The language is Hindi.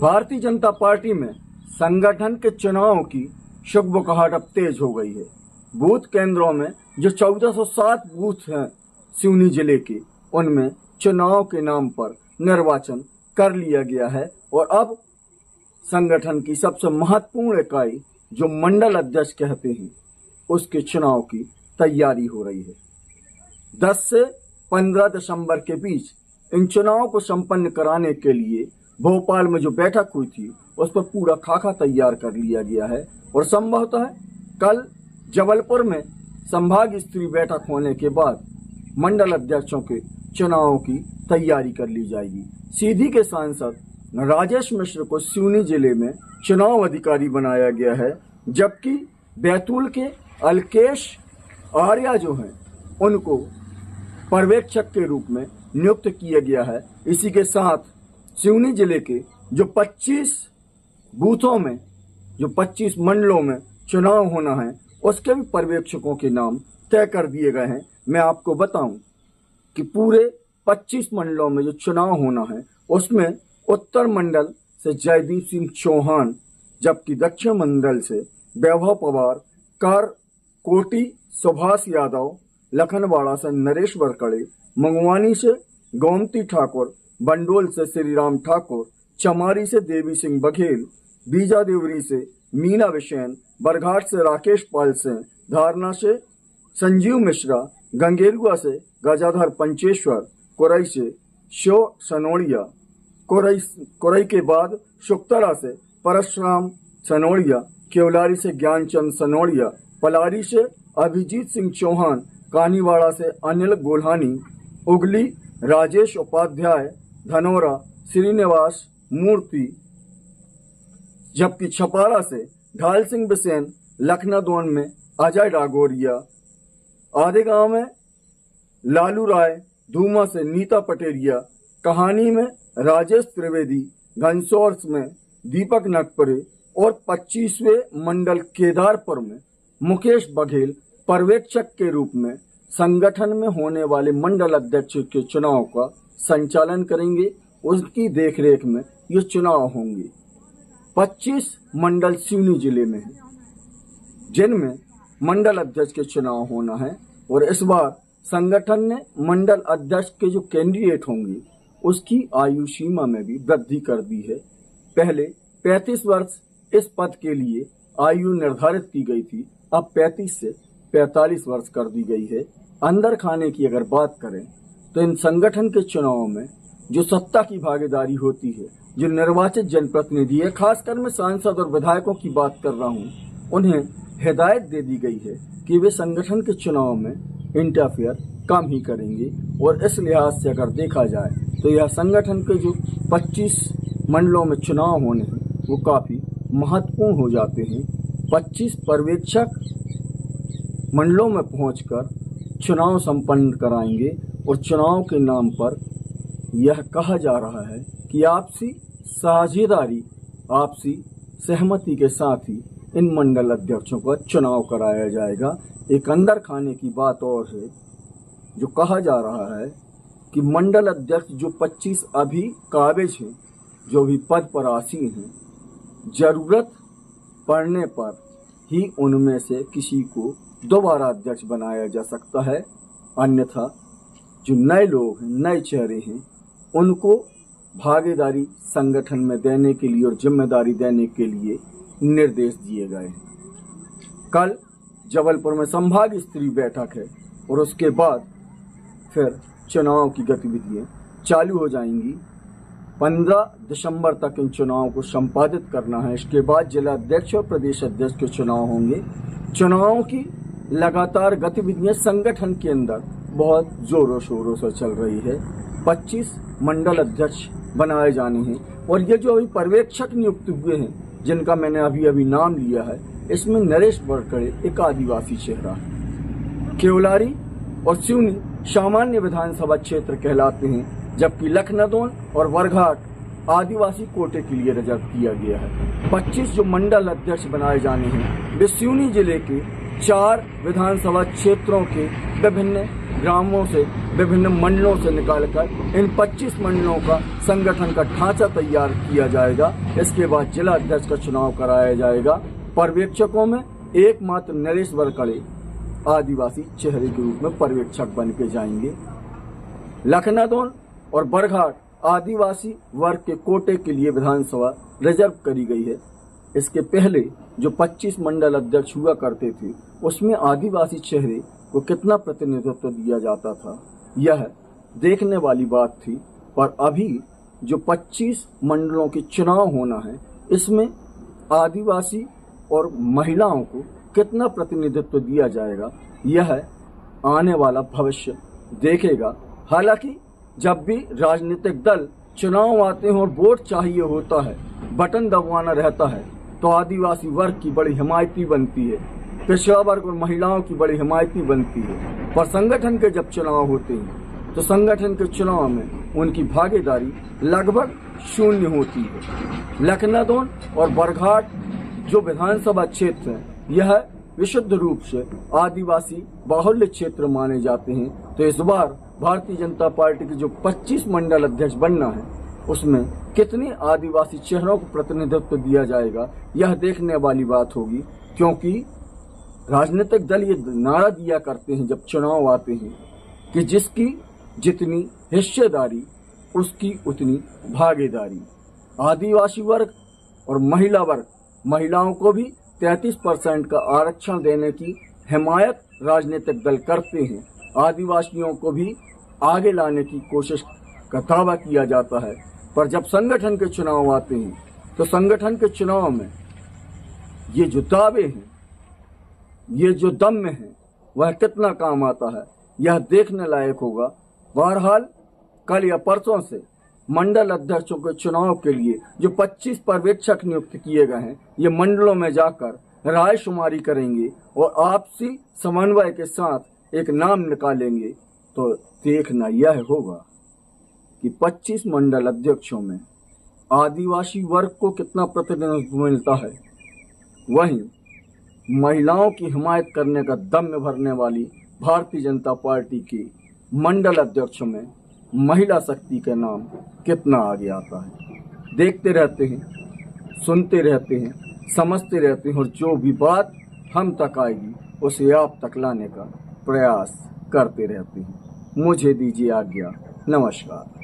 भारतीय जनता पार्टी में संगठन के चुनाव की शुगबुगाहट अब तेज हो गई है। बूथ केंद्रों में जो 1407 बूथ हैं सिवनी जिले के, उनमें चुनाव के नाम पर निर्वाचन कर लिया गया है और अब संगठन की सबसे महत्वपूर्ण इकाई जो मंडल अध्यक्ष कहते हैं, उसके चुनाव की तैयारी हो रही है। 10 से 15 दिसंबर के बीच इन चुनाव को संपन्न कराने के लिए भोपाल में जो बैठक हुई थी उस पर पूरा खाका तैयार कर लिया गया है और संभवतः कल जबलपुर में संभाग स्तरीय बैठक होने के बाद मंडल अध्यक्षों के चुनाव की तैयारी कर ली जाएगी। सीधी के सांसद राजेश मिश्र को सिवनी जिले में चुनाव अधिकारी बनाया गया है, जबकि बैतूल के अलकेश आर्या जो हैं उनको पर्यवेक्षक के रूप में नियुक्त किया गया है। इसी के साथ सिवनी जिले के जो 25 बूथों में, जो 25 मंडलों में चुनाव होना है, उसके भी पर्यवेक्षकों के नाम तय कर दिए गए हैं। मैं आपको बताऊं कि पूरे 25 मंडलों में जो चुनाव होना है उसमें उत्तर मंडल से जयदीप सिंह चौहान, जबकि दक्षिण मंडल से वैभव पवार, कर कोटी सुभाष यादव, लखनवाड़ा से नरेश वरकड़े, मंगवानी से गोमती ठाकुर, बंडोल से श्रीराम ठाकुर, चमारी से देवी सिंह बघेल, बीजा देवरी से मीना बिसेन, बरघाट से राकेश पाल सिंह, धारणा से संजीव मिश्रा, गंगेरुआ से गजाधर पंचेश्वर, कोरई से शिव सनोड़िया, कोरई के बाद शुक्तरा से परशुराम सनोड़िया, केवलारी से ज्ञानचंद सनोड़िया, पलारी से अभिजीत सिंह चौहान, कानीवाड़ा से अनिल गोल्हानी, उगली राजेश उपाध्याय, धनोरा श्रीनिवास मूर्ति, जबकि छपारा से ढाल सिंह बिसेन, लखनदौन में अजय डागोरिया, आदेगांव में लालू राय, धूमा से नीता पटेरिया, कहानी में राजेश त्रिवेदी, घनसौर में दीपक नकपरे और 25वें मंडल केदारपुर में मुकेश बघेल पर्यवेक्षक के रूप में संगठन में होने वाले मंडल अध्यक्ष के चुनाव का संचालन करेंगे। उसकी देखरेख में ये चुनाव होंगे। 25 मंडल सिवनी जिले में हैं, जिनमें मंडल अध्यक्ष के चुनाव होना है और इस बार संगठन ने मंडल अध्यक्ष के जो कैंडिडेट होंगे उसकी आयु सीमा में भी वृद्धि कर दी है। पहले 35 वर्ष इस पद के लिए आयु निर्धारित की गई थी, अब 35 से 45 वर्ष कर दी गई है। अंदर खाने की अगर बात करें तो इन संगठन के चुनाव में जो सत्ता की भागीदारी होती है, जो निर्वाचित जनप्रतिनिधि है, खासकर मैं सांसद और विधायकों की बात कर रहा हूं, उन्हें हिदायत दे दी गई है कि वे संगठन के चुनाव में इंटरफेयर कम ही करेंगे। और इस लिहाज से अगर देखा जाए तो यह संगठन के जो 25 मंडलों में चुनाव होने हैं वो काफी महत्वपूर्ण हो जाते हैं। 25 पर्यवेक्षक मंडलों में पहुंचकर चुनाव संपन्न कराएंगे और चुनाव के नाम पर यह कहा जा रहा है कि आपसी साझेदारी, आपसी सहमति के साथ ही इन मंडल अध्यक्षों का चुनाव कराया जाएगा। एक अंदर खाने की बात और है, जो कहा जा रहा है कि मंडल अध्यक्ष जो 25 अभी काबिज हैं, जो भी पद पर आसीन हैं, जरूरत पड़ने पर ही उनमें से किसी को दोबारा अध्यक्ष बनाया जा सकता है। अन्यथा जो नए लोग हैं, नए चेहरे हैं, उनको भागीदारी संगठन में देने के लिए और जिम्मेदारी देने के लिए निर्देश दिए गए हैं। कल जबलपुर में संभाग स्तरीय बैठक है और उसके बाद फिर चुनाव की गतिविधियां चालू हो जाएंगी। 15 दिसंबर तक इन चुनाव को संपादित करना है। इसके बाद जिला अध्यक्ष और प्रदेश अध्यक्ष के चुनाव होंगे। चुनाव की लगातार गतिविधियां संगठन के अंदर बहुत जोरों शोरों से चल रही है। 25 मंडल अध्यक्ष बनाए जाने हैं और ये जो अभी पर्यवेक्षक नियुक्त हुए हैं, जिनका मैंने अभी नाम लिया है, इसमें नरेश वरकड़े एक आदिवासी चेहरा है। केवलारी और सिवनी सामान्य विधानसभा क्षेत्र कहलाते हैं, जबकि लखनदौन और बरघाट आदिवासी कोटे के लिए रिजर्व किया गया है। 25 जो मंडल अध्यक्ष बनाए जाने हैं वे सिवनी जिले के 4 विधानसभा क्षेत्रों के विभिन्न ग्रामों से, विभिन्न मंडलों से निकालकर इन 25 मंडलों का संगठन का ढांचा तैयार किया जाएगा। इसके बाद जिला अध्यक्ष का चुनाव कराया जाएगा। पर्यवेक्षकों में एकमात्र नरेश वरकड़े आदिवासी चेहरे के रूप में पर्यवेक्षक बन के जाएंगे। लखनादौन और बरघाट आदिवासी वर्ग के कोटे के लिए विधानसभा रिजर्व करी गई है। इसके पहले जो 25 मंडल अध्यक्ष हुआ करते थे उसमें आदिवासी चेहरे को कितना प्रतिनिधित्व दिया जाता था, यह देखने वाली बात थी। पर अभी जो 25 मंडलों के चुनाव होना है, इसमें आदिवासी और महिलाओं को कितना प्रतिनिधित्व दिया जाएगा, यह आने वाला भविष्य देखेगा। हालांकि जब भी राजनीतिक दल चुनाव आते हैं और वोट चाहिए होता है, बटन दबाना रहता है, तो आदिवासी वर्ग की बड़ी हिमायती बनती है, पिछड़ा वर्ग और महिलाओं की बड़ी हिमायती बनती है। पर संगठन के जब चुनाव होते हैं तो संगठन के चुनाव में उनकी भागीदारी लगभग शून्य होती है। लखनादौन और बरघाट जो विधानसभा क्षेत्र है, यह विशुद्ध रूप से आदिवासी बाहुल्य क्षेत्र माने जाते हैं। तो इस बार भारतीय जनता पार्टी के जो 25 मंडल अध्यक्ष बनना है, उसमें कितने आदिवासी चेहरों को प्रतिनिधित्व दिया जाएगा, यह देखने वाली बात होगी। क्योंकि राजनीतिक दल ये नारा दिया करते हैं जब चुनाव आते हैं कि जिसकी जितनी हिस्सेदारी उसकी उतनी भागीदारी। आदिवासी वर्ग और महिला वर्ग, महिलाओं को भी 33% का आरक्षण देने की हिमायत राजनीतिक दल करते हैं। आदिवासियों को भी आगे लाने की कोशिश का दावा किया जाता है। पर जब संगठन के चुनाव आते हैं तो संगठन के चुनाव में ये जो दावे हैं, ये जो दम में है, वह कितना काम आता है, यह देखने लायक होगा। बहरहाल कल या परसों से मंडल अध्यक्षों के चुनाव के लिए जो 25 पर्यवेक्षक नियुक्त किए गए हैं, ये मंडलों में जाकर रायशुमारी करेंगे और आपसी समन्वय के साथ एक नाम निकालेंगे। तो देखना यह होगा कि 25 मंडल अध्यक्षों में आदिवासी वर्ग को कितना प्रतिनिधित्व मिलता है। वहीं महिलाओं की हिमायत करने का दम में भरने वाली भारतीय जनता पार्टी के मंडल अध्यक्षों में महिला शक्ति के नाम कितना आगे आता है। देखते रहते हैं, सुनते रहते हैं, समझते रहते हैं और जो भी बात हम तक आएगी उसे आप तक लाने का प्रयास करते रहते हैं। मुझे दीजिए आज्ञा। नमस्कार।